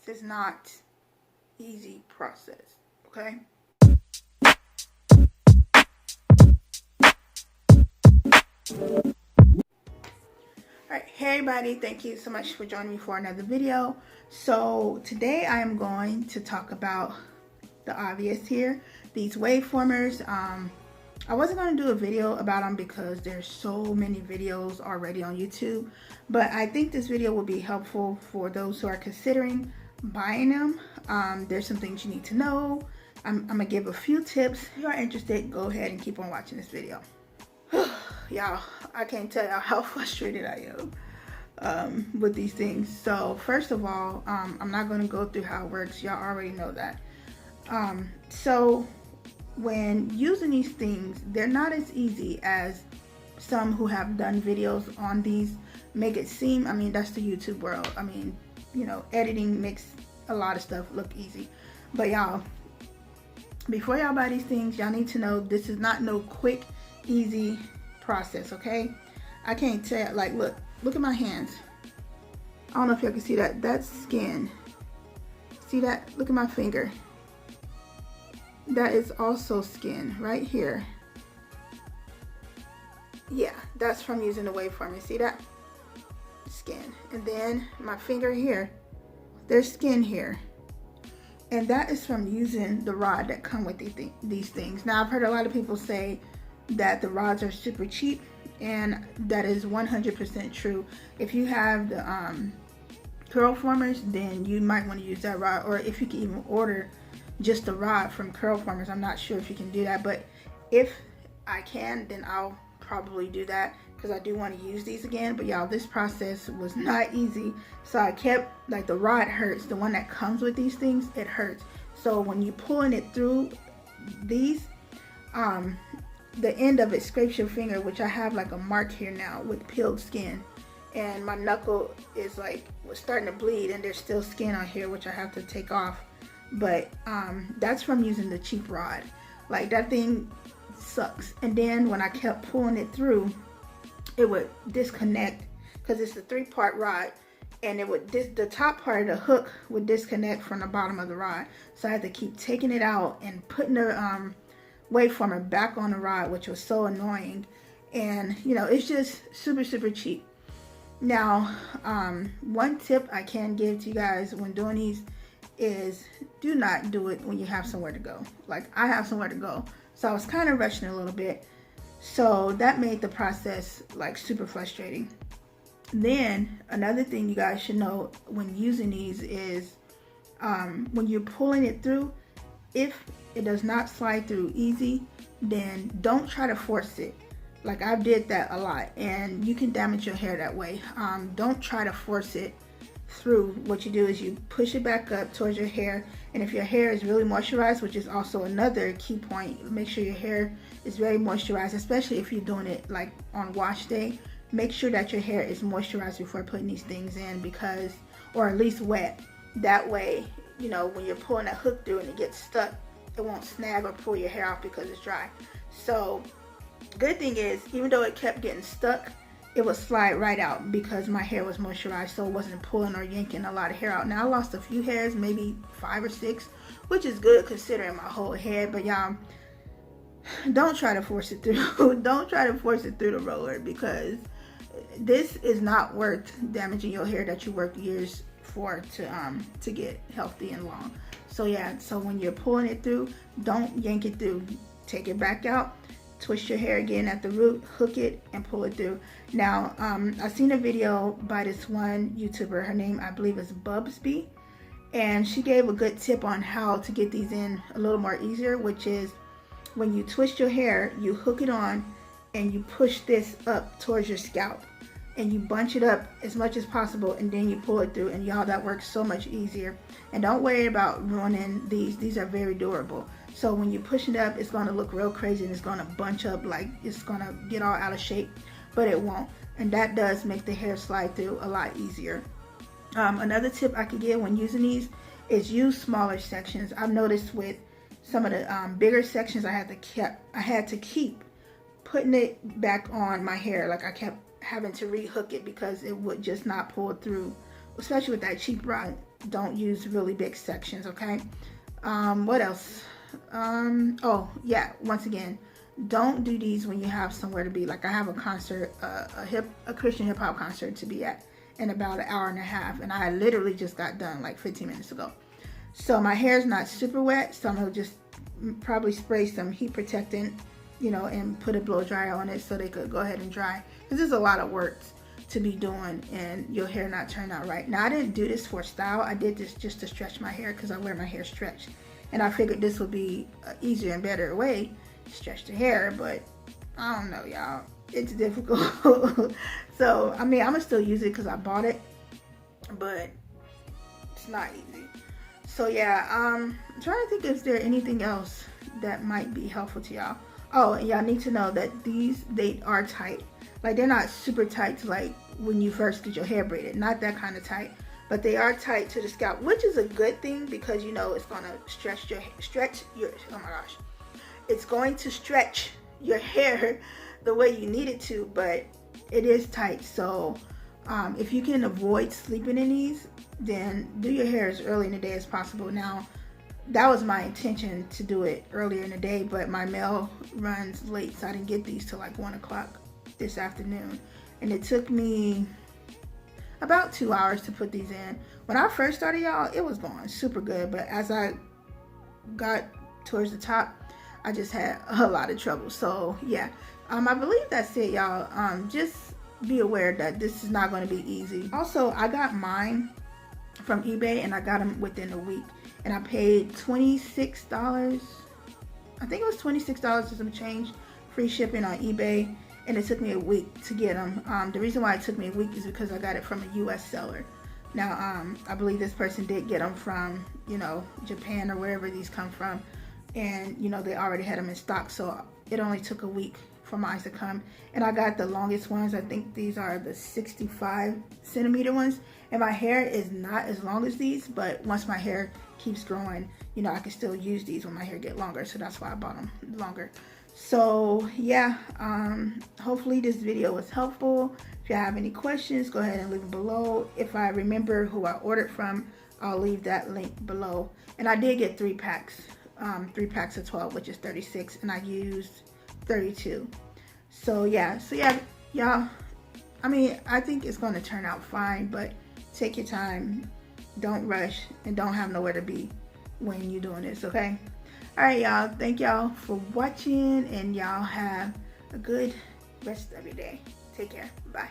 This is not easy process, okay? Alright, hey everybody, thank you so much for joining me for another video. So today I am going to talk about the obvious here, these waveformers. I wasn't going to do a video about them because there's so many videos already on YouTube, but I think this video will be helpful for those who are considering buying them. There's some things you need to know. I'm gonna give a few tips. If you are interested, go ahead and keep on watching this video. Y'all, I can't tell y'all how frustrated I am with these things. So first of all, I'm not going to go through how it works. Y'all already know that. So when using these things, they're not as easy as some who have done videos on these make it seem. I mean, that's the YouTube world. I mean, you know, editing makes a lot of stuff look easy. But y'all, before y'all buy these things, y'all need to know this is not no quick, easy process, okay? I can't tell, like, look at my hands. I don't know if y'all can see that. That's skin. See that? Look at my finger. That is also skin right here. Yeah, that's from using the waveformer. See that? Skin. And then my finger here, there's skin here. And that is from using the rod that come with these things. Now, I've heard a lot of people say that the rods are super cheap, and that is 100% true. If you have the curl formers, then you might want to use that rod, or if you can even order just the rod from curl formers. I'm not sure if you can do that, but if I can, then I'll probably do that because I do want to use these again. But y'all, this process was not easy, so I kept, like, the rod hurts. The one that comes with these things, it hurts. So when you pulling it through these, the end of it scrapes your finger, which I have like a mark here now with peeled skin, and my knuckle is like starting to bleed, and there's still skin on here which I have to take off. But that's from using the cheap rod. Like, that thing sucks. And then when I kept pulling it through, it would disconnect because it's a 3-part rod, and it would the top part of the hook would disconnect from the bottom of the rod. So I had to keep taking it out and putting the waveformer back on the rod, which was so annoying. And you know, it's just super cheap. Now, one tip I can give to you guys when doing these is do not do it when you have somewhere to go. Like, I have somewhere to go, so I was kind of rushing a little bit, so that made the process like super frustrating. Then another thing you guys should know when using these is when you're pulling it through, if it does not slide through easy, then don't try to force it. Like, I did that a lot, and you can damage your hair that way. Don't try to force it through. What you do is you push it back up towards your hair, and if your hair is really moisturized, which is also another key point, make sure your hair is very moisturized, especially if you're doing it like on wash day. Make sure that your hair is moisturized before putting these things in, because, or at least wet. That way, you know, when you're pulling that hook through and it gets stuck, it won't snag or pull your hair off because it's dry. So good thing is, even though it kept getting stuck, it would slide right out because my hair was moisturized, so it wasn't pulling or yanking a lot of hair out. Now, I lost a few hairs, maybe 5 or 6, which is good considering my whole head. But y'all, don't try to force it through. Don't try to force it through the roller, because this is not worth damaging your hair that you worked years for to get healthy and long. So yeah, so when you're pulling it through, don't yank it through. Take it back out, twist your hair again at the root, hook it, and pull it through. Now, I've seen a video by this one YouTuber. Her name, I believe, is Bubsbee, and she gave a good tip on how to get these in a little more easier, which is when you twist your hair, you hook it on and you push this up towards your scalp, and you bunch it up as much as possible, and then you pull it through. And y'all, that works so much easier. And don't worry about ruining these. These are very durable. So when you push it up, it's going to look real crazy, and it's going to bunch up like it's going to get all out of shape, but it won't. And that does make the hair slide through a lot easier. Another tip I could give when using these is use smaller sections. I've noticed with some of the bigger sections, I had to keep putting it back on my hair. Like, I kept having to rehook it because it would just not pull through, especially with that cheap rod. don't use really big sections, okay? What else? Oh yeah, once again, don't do these when you have somewhere to be. Like I have a concert, a Christian hip hop concert to be at in about an hour and a half, and I literally just got done like 15 minutes ago. So my hair is not super wet, so I'm gonna just probably spray some heat protectant, you know, and put a blow dryer on it so they could go ahead and dry. Because there's a lot of work to be doing and your hair not turn out right. Now I didn't do this for style. I did this just to stretch my hair because I wear my hair stretched. And I figured this would be an easier and better way to stretch the hair, but I don't know, y'all. It's difficult. So, I mean, I'm gonna still use it because I bought it, but it's not easy. So yeah, I'm trying to think if there anything else that might be helpful to y'all. Oh, and y'all need to know that they are tight. Like they're not super tight to like when you first get your hair braided, not that kind of tight, but they are tight to the scalp, which is a good thing because you know it's gonna stretch your, oh my gosh, it's going to stretch your hair the way you need it to, but it is tight. So if you can avoid sleeping in these, then do your hair as early in the day as possible. Now, that was my intention to do it earlier in the day, but my mail runs late, so I didn't get these till like 1 o'clock this afternoon. And it took me about 2 hours to put these in. When I first started, y'all, it was going super good, but as I got towards the top, I just had a lot of trouble. So yeah, I believe that's it, y'all. Just be aware that this is not going to be easy. Also, I got mine from eBay and I got them within a week, and I paid $26. I think it was $26 to some change, free shipping on eBay, and it took me a week to get them. The reason why it took me a week is because I got it from a US seller. Now, I believe this person did get them from, you know, Japan or wherever these come from, and you know they already had them in stock, so it only took a week for mine to come. And I got the longest ones. I think these are the 65 centimeter ones, and my hair is not as long as these, but once my hair keeps growing, you know, I can still use these when my hair get longer, so that's why I bought them longer. So yeah, hopefully this video was helpful. If you have any questions, go ahead and leave them below. If I remember who I ordered from, I'll leave that link below. And I did get 3 packs, 3 packs of 12, which is 36, and I used 32. So yeah, y'all, I mean, I think it's going to turn out fine, but take your time, don't rush, and don't have nowhere to be when you're doing this, okay? All right, y'all, thank y'all for watching, and y'all have a good rest of your day. Take care. Bye.